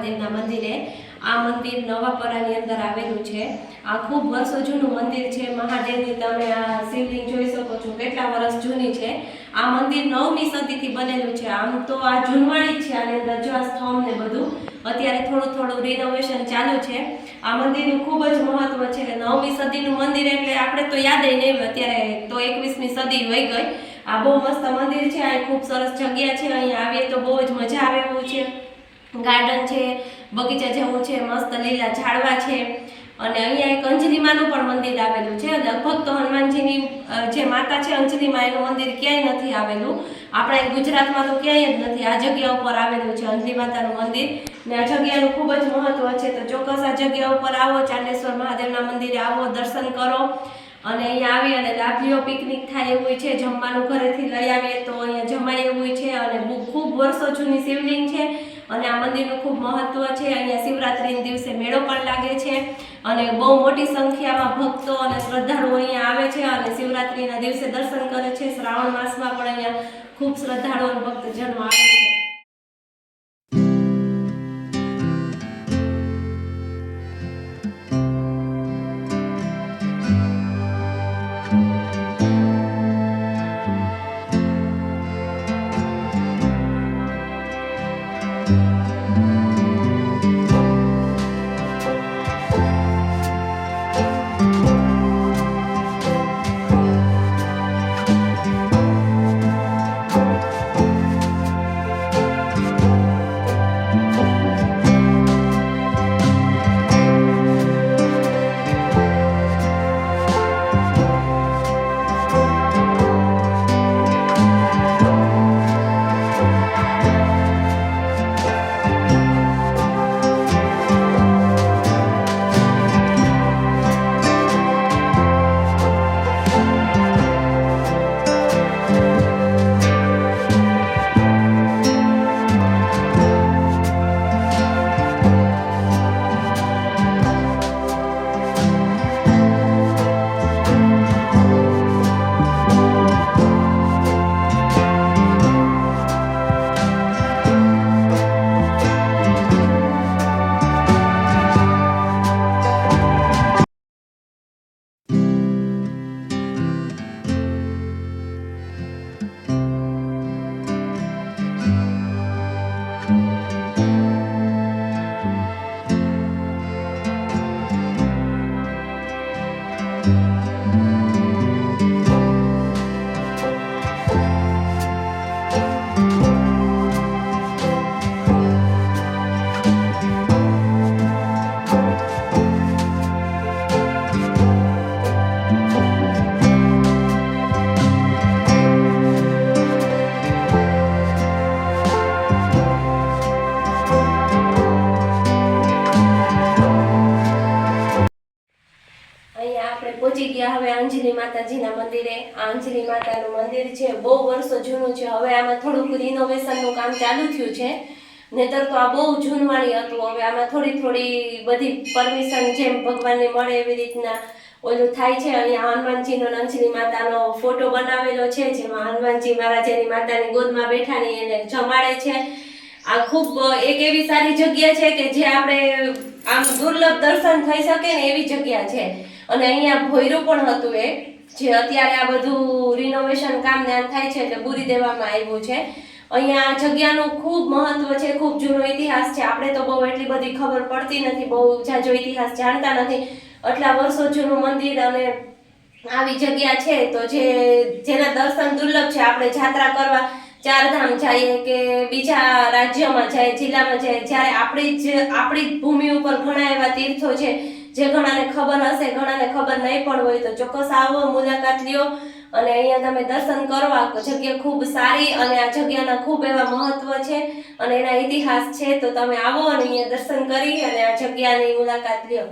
મહાદેવના મંદિરે। આ મંદિર નવાપરાની અંદર આવેલું છે। આ ખૂબ વર્ષો જૂનું મંદિર છે। મહાદેવની તમે આ શિવલિંગ જોઈ શકો છો કેટલા વર્ષ જૂની છે। આ મંદિર 9મી સદીથી બનેલું છે। આમ તો આ જૂનવાણી જ છે, આની અંદર જો આ સ્તંભ ને બધું અત્યારે થોડું થોડું રિનોવેશન ચાલુ છે। આ મંદિરનું ખૂબ જ મહત્વ છે કે 9મી સદીનું મંદિર એટલે આપણે તો યાદ નહીં, અત્યારે તો 21મી સદી વહી ગઈ। આ બહુ મસ્ત મંદિર છે। આ ખૂબ સરસ જગ્યા છે, અહીંયા આવીએ તો બહુ જ મજા આવે એવું છે। ગાર્ડન છે, બગીચા જેવું છે, મસ્ત લીલા ઝાડવા છે। અને અહીંયા એક અંજલિમાનું પણ મંદિર આવેલું છે। લગભગ તો હનુમાનજીની જે માતા છે અંજલિમા, એનું મંદિર ક્યાંય નથી આવેલું, આપણા ગુજરાતમાં તો ક્યાંય જ નથી। આ જગ્યા ઉપર આવેલું છે અંજલિ માતાનું મંદિર ને આ જગ્યાનું ખૂબ જ મહત્વ છે। તો ચોક્કસ આ જગ્યા ઉપર આવો, ચાંદેશ્વર મહાદેવના મંદિરે આવો, દર્શન કરો અને અહીંયા આવી અને લાભ લ્યો। પિકનિક થાય એવું છે, જમવાનું ઘરેથી લઈ આવીએ તો અહીંયા જમાય એવું છે। અને ખૂબ વર્ષો જૂની શિવલિંગ છે અને આ મંદિરનું ખૂબ મહત્વ છે। અહીંયા શિવરાત્રિના દિવસે મેળો પણ લાગે છે અને બહુ મોટી સંખ્યામાં ભક્તો અને શ્રદ્ધાળુઓ અહીંયા આવે છે અને શિવરાત્રિના દિવસે દર્શન કરે છે। શ્રાવણ માસમાં પણ અહીંયા ખૂબ શ્રદ્ધાળુઓ અને ભક્તજનો આવે છે। પહોંચી ગયા હવે અંજલિ માતાજીના મંદિરે। આ અંજલિ માતાનું મંદિર છે, બહુ વર્ષો જૂનું છે। હવે આમાં થોડુંક રિનોવેશનનું કામ ચાલુ થયું છે, નહીતર તો આ બહુ જૂનવાણી હતું। હવે આમાં થોડી બધી પરમિશન જેમ ભગવાનને મળે એવી રીતના ઓલું થાય છે। અહીંયા હનુમાનજીનો અંજલિ માતાનો ફોટો બનાવેલો છે, જેમાં હનુમાનજી મહારાજની માતાની ગોદમાં બેઠાની એને જમાડે છે। આ ખૂબ એક એવી સારી જગ્યા છે કે જે આપણે આમ દુર્લભ દર્શન થઈ શકે ને એવી જગ્યા છે। અને અહીંયા ભોયરું પણ હતું એક, જે અત્યારે આ બધું રિનોવેશન કામ થાય છે એટલે પૂરી દેવામાં આવ્યું છે। અહીંયા આ જગ્યાનું ખૂબ મહત્વ છે, ખૂબ જૂનો ઇતિહાસ છે। આપણે તો બહુ એટલી બધી ખબર પડતી નથી, બહુ જાજો ઇતિહાસ જાણતા નથી। આટલા વર્ષો જૂનું મંદિર અને આવી જગ્યા છે તો જેના દર્શન દુર્લભ છે। આપણે જાત્રા કરવા ચારધામ જઈએ કે બીજા રાજ્યોમાં જાય, જિલ્લામાં જાય, જ્યારે આપણી ભૂમિ ઉપર ઘણા એવા તીર્થો છે જે ઘણાને ખબર હશે, ઘણાને ખબર નહીં પણ હોય, તો ચોક્કસ આવો, મુલાકાત લ્યો અને અહીંયા તમે દર્શન કરવા। જગ્યા ખૂબ સારી અને આ જગ્યાના ખૂબ એવા મહત્વ છે અને એના ઇતિહાસ છે, તો તમે આવો અને અહીંયા દર્શન કરી અને આ જગ્યાની મુલાકાત લ્યો।